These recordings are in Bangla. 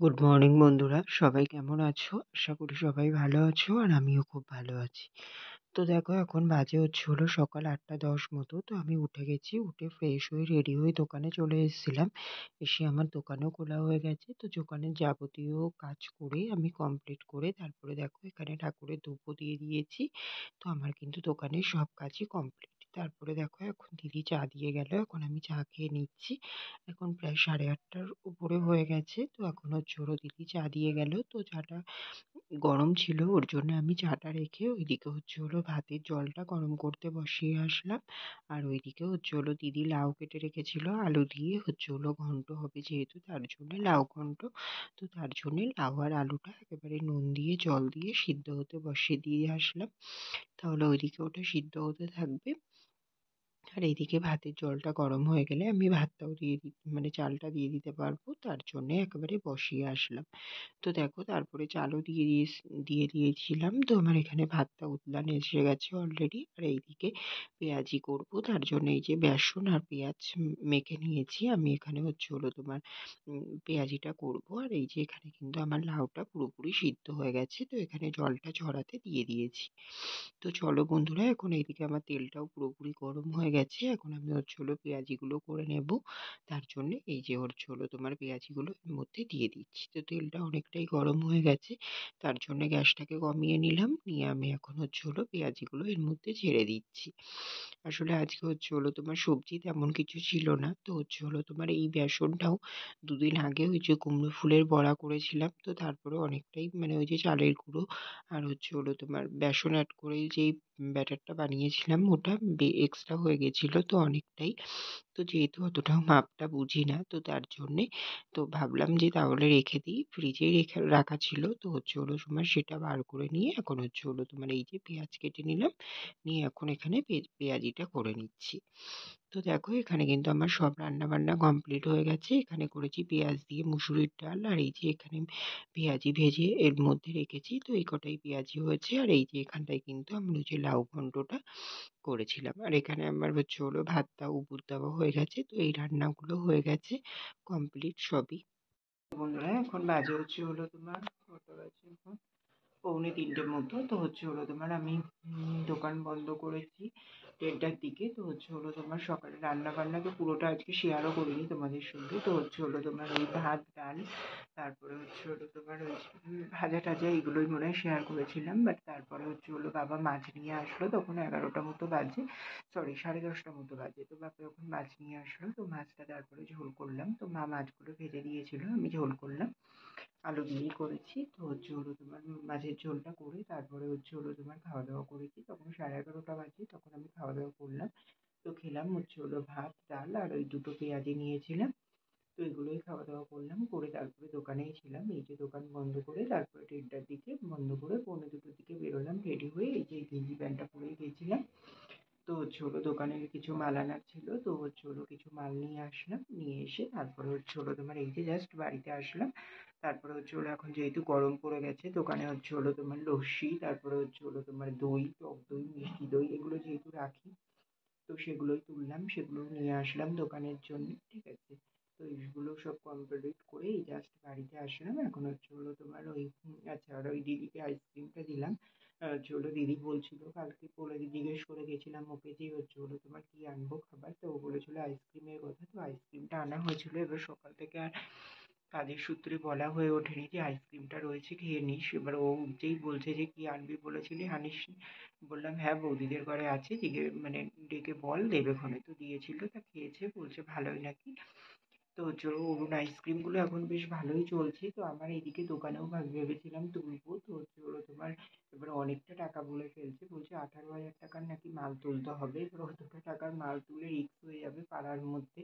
গুড মর্নিং বন্ধুরা, সবাই কেমন আছো? আশা করি সবাই ভালো আছো আর আমিও খুব ভালো আছি। তো দেখো, এখন বাজে হলো সকাল ৮:১০ মতো। তো আমি উঠে গেছি, উঠে ফ্রেশ হয়ে রেডি হয়ে দোকানে চলে এসেছিলাম। এসে আমার দোকানও খোলা হয়ে গেছে। তো দোকানের যাবতীয় কাজ করে আমি কমপ্লিট করে তারপরে দেখো এখানে ঠাকুরের ধূপও দিয়ে দিয়েছি। তো আমার কিন্তু দোকানের সব কাজই কমপ্লিট। তারপরে দেখো এখন দিদি চা দিয়ে গেল, এখন আমি চা খেয়ে নিচ্ছি। এখন প্রায় 8:30টার উপরে হয়ে গেছে। তো এখন হলো দিদি চা দিয়ে গেল, তো চাটা গরম ছিল, ওর জন্য আমি চাটা রেখে ওইদিকে ভাতের জলটা গরম করতে বসিয়ে আসলাম। আর ওইদিকে দিদি লাউ কেটে রেখেছিল, আলু দিয়ে ঘন্ট হবে, যেহেতু তার জন্য লাউ ঘন্ট। তো তার জন্য লাউ আর আলুটা একেবারে নুন দিয়ে জল দিয়ে সিদ্ধ হতে বসিয়ে দিয়ে আসলাম। তাহলে ওইদিকে ওটা সিদ্ধ হতে থাকবে। আর এইদিকে ভাতের জলটা গরম হয়ে গেলে আমি ভাতটাও মানে চালটা দিয়ে দিতে পারবো, তার জন্য একেবারে বসিয়ে আসলাম। তো দেখো তারপরে চালও দিয়ে দিয়েছিলাম। তো আমার এখানে ভাতটা উতলান এসে গেছে অলরেডি। আর এইদিকে পেঁয়াজি করব, তার জন্য এই যে বেসন আর পেঁয়াজ মেখে নিয়েছি। আমি এখানে পেঁয়াজিটা করব। আর এই যে এখানে কিন্তু আমার লাউটা পুরোপুরি সিদ্ধ হয়ে গেছে, তো এখানে জলটা ঝরাতে দিয়ে দিয়েছি। তো চলো বন্ধুরা, এখন এইদিকে আমার তেলটাও পুরোপুরি গরম হয়ে গেছে। এখন আমি পেঁয়াজিগুলো করে নেব। তার জন্য এই যে পেঁয়াজিগুলো এর মধ্যে দিয়ে দিচ্ছি। তো তেলটা অনেকটাই গরম হয়ে গেছে, তার জন্য গ্যাসটাকে কমিয়ে নিলাম। নিয়ে আমি এখন পেঁয়াজিগুলো এর মধ্যে ছেড়ে দিচ্ছি। আসলে আজকে সবজি তেমন কিছু ছিল না। তো এই বেসনটাও দুদিন আগে ওই যে কুমড়ো ফুলের বড়া করেছিলাম। তো তারপরে অনেকটাই মানে ওই যে চালের গুঁড়ো আর বেসন অ্যাড করে যেই ব্যাটারটা বানিয়েছিলাম ওটা এক্সট্রা হয়ে গেছিলো, তো অনেকটাই। তো যেহেতু অতটাও মাপটা বুঝি না, তো তার জন্যে তো ভাবলাম যে তাহলে রেখে দিই, ফ্রিজেই রাখা ছিল। তো সেটা বার করে নিয়ে এখন এই যে পেঁয়াজ কেটে নিলাম, নিয়ে এখন এখানে পেঁয়াজিটা করে নিচ্ছি। তো দেখো এখানে কিন্তু আমার সব রান্না বান্না কমপ্লিট হয়ে গেছে। এখানে করেছি পেঁয়াজ দিয়ে মুসুরির ডাল, আর এই যে এখানে পেঁয়াজি ভেজে এর মধ্যে রেখেছি। তো এই কটাই পেঁয়াজি হয়েছে। আর এই যে এখানটায় কিন্তু আমি ওই যে লাউ ঘন্টটা করেছিলাম। আর এখানে আমার ভাতটাও উপর দেওয়া হয়ে গেছে। তো এই রান্নাগুলো হয়ে গেছে কমপ্লিট সবই। বন্ধুরা, এখন বাজে কটা বাজে এখন? 2:45 মতো। তো আমি দোকান বন্ধ করেছি 1:30টার দিকে। তো সকালে রান্না বান্না তো পুরোটা আজকে শেয়ারও করিনি তোমাদের সঙ্গে। তো ওই ভাত ডাল, তারপরে ওই ভাজা টাজা এগুলোই মনে হয় শেয়ার করেছিলাম। বাট তারপরে বাবা মাছ নিয়ে আসলো, তখন 11টা মতো বাজে, সরি 10:30টা মতো বাজে। তো বাবা যখন মাছ নিয়ে আসলো, তো মাছটা তারপরে ঝোল করলাম। তো মা মাছগুলো ভেজে দিয়েছিল, আমি ঝোল করলাম, আলু দিয়েই করেছি। তো মাছের ঝোলটা করে তারপরে খাওয়া দাওয়া করেছি। তখন 11:30টা বাজে, তখন আমি খাওয়া দাওয়া করলাম। তো খেলাম ভাত ডাল আর ওই দুটো পেঁয়াজি নিয়েছিলাম। তো এগুলোই খাওয়া দাওয়া করলাম, করে তারপরে দোকানেই ছিলাম। এই যে দোকান বন্ধ করে তারপরে 1:30টার দিকে বন্ধ করে 1:45টার দিকে বেরোলাম রেডি হয়ে। এই যে গেঞ্জি প্যান্টটা পরেই গেছিলাম। তো দোকানের কিছু মাল আনার ছিল। তো কিছু মাল নিয়ে আসলাম, নিয়ে এসে তারপরে এই যে জাস্ট বাড়িতে আসলাম। তারপরে এখন যেহেতু গরম পড়ে গেছে, দোকানে লস্যি, তারপরে দই, টক দই, মিষ্টি দই এগুলো যেহেতু রাখি, তো সেগুলোই তুললাম, সেগুলো নিয়ে আসলাম দোকানের জন্য। ঠিক আছে। তো এইগুলো সব কমপ্লিট করে এই জাস্ট বাড়িতে আসলাম। এখন আচ্ছা, আর ওই দিদিকে আইসক্রিমটা দিলাম। দিদি বলছিল, কালকে বলে জিজ্ঞেস করে গেছিলাম ওকে যে কি আনবো খাবার। তো ও বলেছিল আইসক্রিমের কথা। তো আইসক্রিমটা আনা হয়েছিল। এবার সকাল থেকে আর কাজের সূত্রে বলা হয়ে ওঠেনি যে আইসক্রিমটা রয়েছে খেয়ে নিস। এবার ও যেই বলছে যে কি আনবি বলেছিলি আনিস, বললাম হ্যাঁ বৌদিদের ঘরে আছে, মানে ডেকে বল দেবেক্ষণে। তো দিয়েছিল, তা খেয়েছে, বলছে ভালোই নাকি। তো অরুণ আইসক্রিমগুলো এখন বেশ ভালোই চলছে। তো আমার এইদিকে দোকানেও ভেবেছিলাম তুলবো। তো এবার অনেকটা টাকা বলে ফেলছে, বলছে 18,000 টাকার নাকি মাল তুলতে হবে। এবার অতটা টাকার মাল তুলে রিস্ক হয়ে যাবে পাড়ার মধ্যে,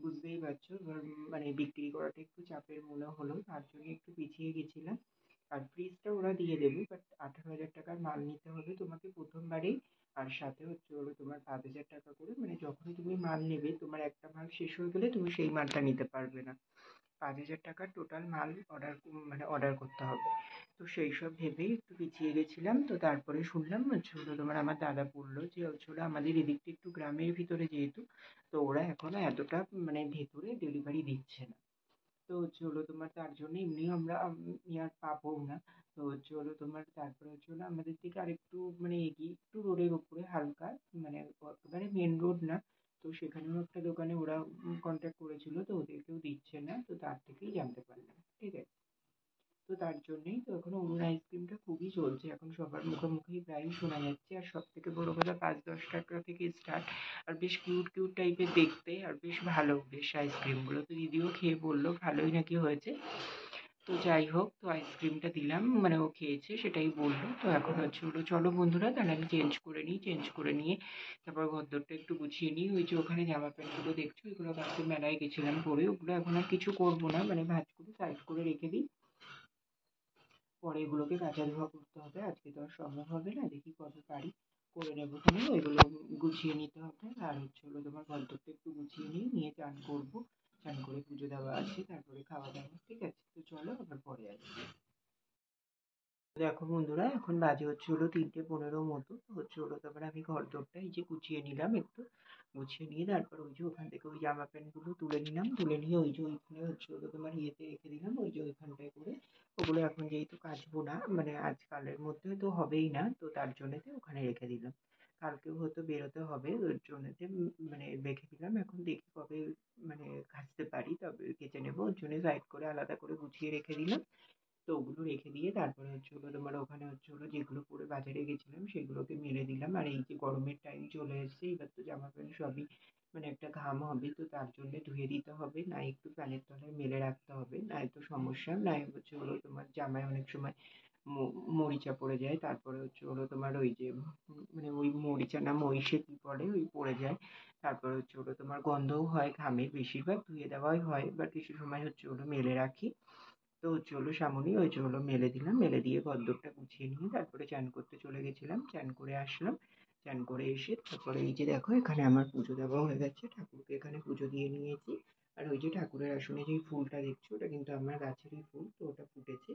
বুঝতেই পারছো। এবার মানে বিক্রি করাটা একটু চাপের মনে হলো, তার জন্য একটু পিছিয়ে গেছিলাম। আর ফ্রিজটা ওরা দিয়ে দেবে, বাট 18,000 টাকার মাল নিতে হবে তোমাকে প্রথমবারেই। আর সাথে 5,000 টাকা করে, মানে যখনই তুমি মাল নেবে তোমার একটা মাল শেষ হয়ে গেলে তুমি সেই মালটা নিতে পারবে না। 5,000 টাকার টোটাল মাল অর্ডার করতে হবে। তো সেই সব ভেবেই একটু পিছিয়ে গেছিলাম। তো তারপরে শুনলাম আমার দাদা বললো যে আমাদের এদিকটা একটু গ্রামের ভিতরে যেহেতু, তো ওরা এখনো এতটা মানে ভেতরে ডেলিভারি দিচ্ছে না। তো হচ্ছে হলো তোমার তার জন্য এমনি আমরা আর পাবো না। তো হচ্ছে হলো তোমার তারপরে হচ্ছে হলো আমাদের থেকে আরেকটু মানে এগিয়ে একটু রোডের উপরে হালকা, মানে একেবারে মেন রোড না। তো সেখানেও একটা দোকানে ওরা কন্ট্যাক্ট করেছিল, তো ওদেরকেও দিচ্ছে না, তো তার থেকেই জানতে পারলাম, ঠিক আছে। তো তার জন্যই তো এখন অরুণ আইসক্রিমটা খুবই চলছে, এখন সবার মুখে মুখেই প্রায়ই শোনা যাচ্ছে। আর সব থেকে বড় কথা 5-10 টাকা থেকে স্টার্ট, আর বেশ কিউট কিউট টাইপের দেখতে, আর বেশ ভালো বেশ আইসক্রিমগুলো। তো দিদিও খেয়ে বললো ভালোই নাকি হয়েছে। তো যাই হোক, তো আইসক্রিমটা দিলাম, মানে ও খেয়েছে সেটাই বললো। তো এখন হচ্ছে হলো চলো বন্ধুরা, তাহলে আমি চেঞ্জ করে নিই, চেঞ্জ করে নিয়ে তারপর ঘরদোরটা একটু গুছিয়ে নিই। ওই যে ওখানে জামা প্যান্টগুলো দেখছো, ওইগুলো কালকে মেলায় গেছিলাম পরে, ওগুলো এখন আর কিছু করবো না, মানে ভাঁজ করে সাইড করে রেখে দিই। পরে এগুলোকে কাচা ধোয়া করতে হবে, আজকে তো আর সম্ভব হবে না, দেখি কবে পারি করে নেবো। ওখানে ওইগুলো গুছিয়ে নিতে হবে। আর হচ্ছে হলো তোমার ঘরদোরটা একটু গুছিয়ে নিই, নিয়ে চান করবো, চান করে পুজো দেওয়া আছে, তারপরে খাওয়া দাওয়া, ঠিক আছে। তো চলো আবার পরে আসছি। দেখো বন্ধুরা, এখন বাজে হচ্ছে হলো 3:15 মতো। তো হচ্ছে হলো তারপরে আমি ঘরদোরটা এই যে গুছিয়ে নিলাম একটু, গুছিয়ে নিয়ে তারপর ওই যে ওখান থেকে ওই জামা প্যান্টগুলো তুলে নিলাম, তুলে নিয়ে ওই যে ওইখানে হচ্ছে হলো তোমার ইয়েতে রেখে দিলাম, ওই যে ওইখানটায় করে। ওগুলো এখন যেহেতু কাচবো না, মানে আজকালের মধ্যে তো হবেই না, তো তার জন্যতে ওখানে রেখে দিলাম। কালকেও হয়তো বেরোতে হবে, ওর জন্যতে মানে রেখে দিলাম। এখন দেখি কবে মানে কাচতে পারি, তবে কেচে নেবো, ওর জন্য সাইড করে আলাদা করে গুছিয়ে রেখে দিলাম। তো ওগুলো রেখে দিয়ে তারপরে হচ্ছে হলো তোমার ওখানে হচ্ছে হলো যেগুলো পরে বাজারে গেছিলাম সেগুলোকে মেলে দিলাম। আর এই যে গরমের টাইম চলে এসেছে, এবার তো জামা প্যান্ট সবই মানে একটা ঘাম হবে, তো তার জন্য ধুয়ে দিতে হবে, না একটু ফ্যানের তলায় মেলে রাখতে হবে, না তো সমস্যা, না হচ্ছে হলো তোমার জামায় অনেক সময় মরিচা পড়ে যায়, তারপরে হচ্ছে হলো তোমার ওই যে মানে ওই মরিচা না মহিষে কি পড়ে ওই পড়ে যায়। তারপরে হচ্ছে হলো তোমার গন্ধও হয় ঘামে, বেশিরভাগ ধুয়ে দেওয়াই হয়, বা কিছু সময় হচ্ছে হলো মেলে রাখি। তো হচ্ছে হলো সামনেই ওই যে হলো মেলে দিলাম, মেলে দিয়ে ঘরদোরটা গুছিয়ে নিয়ে তারপরে চান করতে চলে গেছিলাম, চান করে আসলাম। চান করে এসে তারপরে এই যে দেখো এখানে আমার পুজো দেওয়া হয়ে গেছে, ঠাকুরকে এখানে পুজো দিয়ে নিয়েছি। আর ওই যে ঠাকুরের আসনে যে ফুলটা দেখছো, ওটা কিন্তু আমার গাছেরই ফুল, তো ওটা ফুটেছে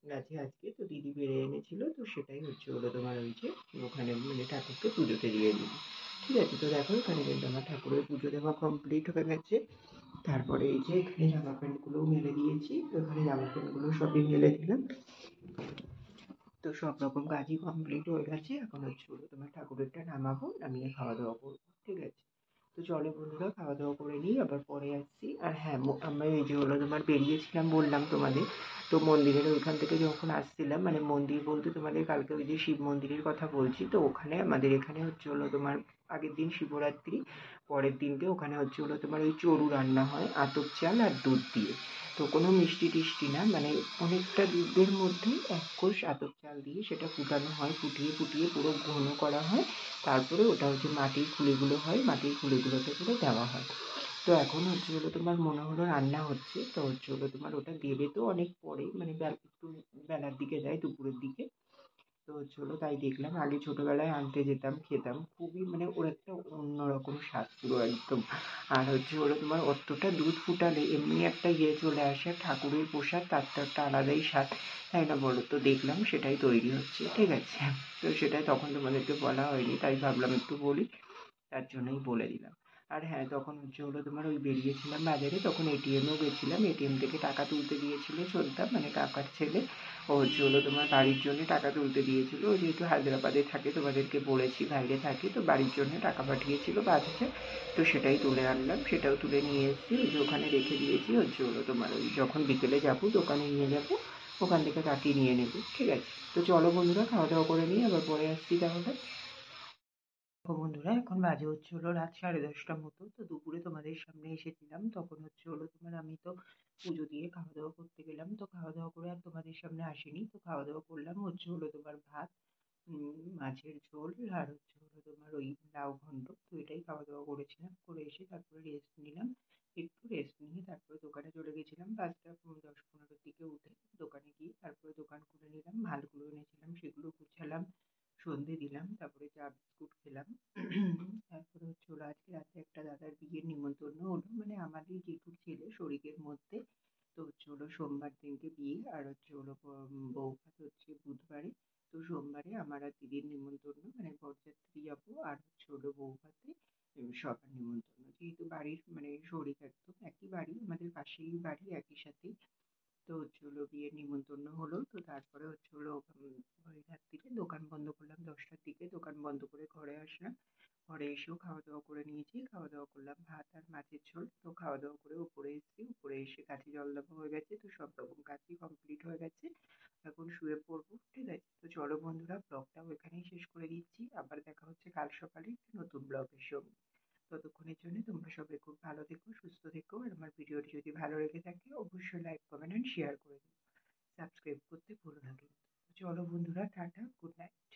গাছে আজকে, তো দিদি বেড়ে এনেছিল, তো সেটাই হচ্ছে হলো তোমার ওই যে ওখানে মানে ঠাকুরকে পুজোতে দিয়ে দিবি, ঠিক আছে। তো দেখো এখানে কিন্তু আমার ঠাকুরের পুজো দেওয়া কমপ্লিট হয়ে গেছে। তারপরে এই যে এখানে জামা প্যান্ট গুলো মেলে দিয়েছি, তো এখানে জামা প্যান্ট গুলো সবই মেলে দিলাম। তো সব রকম কাজই কমপ্লিট হয়ে গেছে, এখন হচ্ছে হলো তোমার ঠাকুরেরটা নামাবো, নামিয়ে খাওয়া দাওয়া করবো, ঠিক আছে। তো চলো বন্ধুরা, খাওয়া দাওয়া করে নিই, আবার পরে আসছি। আর হ্যাঁ, আমরা এই যে হলো তোমার বেরিয়েছিলাম বললাম তোমাদের, তো মন্দিরের ওইখান থেকে যখন আসছিলাম, মানে মন্দির বলতে তোমাদের কালকে ওই যে শিব মন্দিরের কথা বলছি, তো ওখানে আমাদের এখানে হচ্ছে হলো তোমার আগের দিন শিবরাত্রি, পরের দিনকে ওখানে হচ্ছে হলো তোমার ওই চড়ু রান্না হয় আতপ চাল আর দুধ দিয়ে। তো কোনো মিষ্টি টিষ্টি না, মানে অনেকটা দুধের মধ্যে এক কোষ আতপ চাল দিয়ে সেটা ফুটানো হয়, ফুটিয়ে ফুটিয়ে পুরো ঘন করা হয়। তারপরে ওটা হচ্ছে মাটির খুলিগুলো হয়, মাটির খুলিগুলোতে করে দেওয়া হয়। তো এখন হচ্ছে হলো তোমার মনে হলো রান্না হচ্ছে, তো হচ্ছে হলো তোমার ওটা দেবে তো অনেক পরে, মানে একটু বেলার দিকে যায়, দুপুরের দিকে। তো হচ্ছে হলো তাই দেখলাম, আগে ছোটবেলায় আনতে যেতাম, খেতাম, খুবই মানে ওর একটা অন্যরকম স্বাদ পুরো একদম। আর হচ্ছে হলো তোমার অতটা দুধ ফুটালে এমনি একটা ইয়ে চলে আসে, ঠাকুরের প্রসাদ তার তো একটা আলাদাই স্বাদ, তাই না বলো? তো দেখলাম সেটাই তৈরি হচ্ছে, ঠিক আছে। তো সেটাই তখন তোমাদেরকে বলা হয়নি, তাই ভাবলাম একটু বলি, তার জন্যই বলে দিলাম। আর হ্যাঁ, তখন হচ্ছে হলো তোমার ওই বেরিয়েছিলাম বাজারে, তখন এটিএমেও গেছিলাম, এটিএম থেকে টাকা তুলতে দিয়েছিল ছোটদা, মানে কাকার ছেলে। ও হচ্ছে হলো তোমার বাড়ির জন্য টাকা তুলতে দিয়েছিল, ও যেহেতু হায়দ্রাবাদে থাকে, তোমাদেরকে বলেছি বাইরে থাকে, তো বাড়ির জন্য টাকা পাঠিয়েছিল 5,000। তো সেটাই তুলে আনলাম, সেটাও তুলে নিয়ে এসেছি, ওই যে ওখানে রেখে দিয়েছি, হচ্ছে হলো তোমার ওই যখন বিকেলে যাবো দোকানে নিয়ে যাবো, ওখান থেকে কাটিয়ে নিয়ে নেবো, ঠিক আছে। তো চলো বন্ধুরা, খাওয়া দাওয়া করে নিই, আবার পরে আসছি তাহলে। তো বন্ধুরা, এখন বাজে হচ্ছে হলো রাত 10:30 মতো। তো দুপুরে তোমাদের সামনে এসেছিলাম, তখন হচ্ছে হলো তোমার আমি তো পুজো দিয়ে খাওয়া দাওয়া করতে গেলাম, তো খাওয়া দাওয়া করে আর তোমাদের সামনে আসিনি। তো খাওয়া দাওয়া করলাম হচ্ছে হলো তোমার ভাত, মাছের ঝোল, আর হচ্ছে হলো তোমার ওই লাউ ঘন্ট, তো এটাই খাওয়া দাওয়া করেছিলাম। করে এসে তারপরে রেস্ট নিলাম, একটু রেস্ট নিয়ে তারপরে দোকানে চলে গেছিলাম 5:10-15 দিকে উঠে। দোকানে গিয়ে তারপরে দোকান খুলে নিলাম, মালগুলো এনেছিলাম সেগুলো গুছালাম, সন্ধে দিলাম, তারপরে চা বিস্কুট খেলাম। তারপরে হচ্ছে হলো আজকে রাতে একটা দাদার বিয়ের নিমন্ত্রণ হলো, মানে আমাদের জেঠুর ছেলে শরিকের মধ্যে। তো হচ্ছে হলো সোমবার দিনকে বিয়ে, আর হচ্ছে হলো বৌভাত হচ্ছে বুধবারে। তো সোমবারে আমার আর দিদির নিমন্ত্রণ, মানে বরযাত্রী যাবো, আর হচ্ছে হলো বৌভাতে সবার নিমন্ত্রণ, যেহেতু বাড়ির মানে শরিক, একদম একই বাড়ি, আমাদের পাশেই বাড়ি, একই সাথেই। তো বিয়ের নিমন্ত্রণ হলো। তো তারপরে ওই রাত্রিরে দোকান বন্ধ করলাম, 10টার দিকে দোকান বন্ধ করে ঘরে আসলাম। ঘরে এসেও খাওয়া দাওয়া করে নিয়েছি, খাওয়া দাওয়া করলাম ভাত আর মাছের ঝোল। তো খাওয়া দাওয়া করে উপরে এসেছি, উপরে এসে কাঠি জল দেওয়া হয়ে গেছে, তো সব রকম কাজই কমপ্লিট হয়ে গেছে। এখন শুয়ে পড়বো, ঠিক আছে? তো চলো বন্ধুরা, ব্লগটাও এখানেই শেষ করে দিচ্ছি। আবার দেখা হচ্ছে কাল সকালে একটি নতুন ব্লগের সঙ্গে। ততক্ষণের জন্য তোমরা সবাই খুব ভালো থেকো, সুস্থ থেকো, আর আমার ভিডিওটি যদি ভালো লেগে থাকে অবশ্যই লাইক, কমেন্ট এন্ড শেয়ার করে দিও। সাবস্ক্রাইব করতে ভুলো না কিন্তু। চলো বন্ধুরা, টাটা, গুড নাইট।